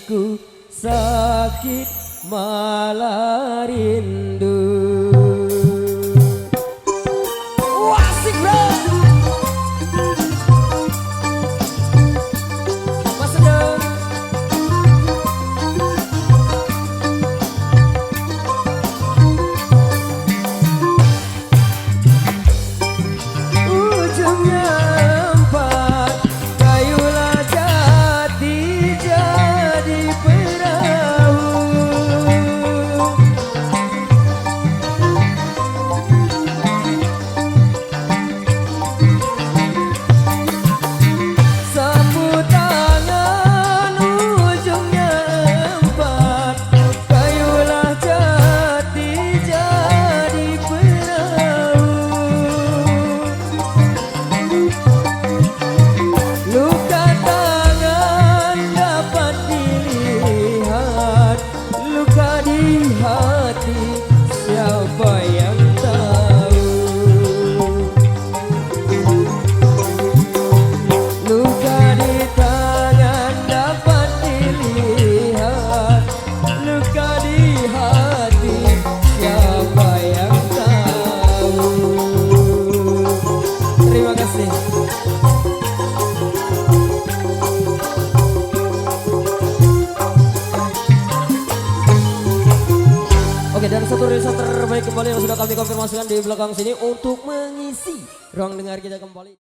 hatiku sakit malah rindu. Asik bro. Mas Sedeng. Ujungnya empat, kayulah jati jadi perahu. Sapu tangan ujungnya empat, kayulah jati jadi perahu. Luka tangan dapat dilihat, luka di hati siapa yang tahu. Luka di tangan dapat dilihat, luka di hati siapa yang tahu. Terima kasih. Oke, dan satu riset terbaik kembali yang sudah kami konfirmasikan di belakang sini untuk mengisi ruang dengar kita kembali.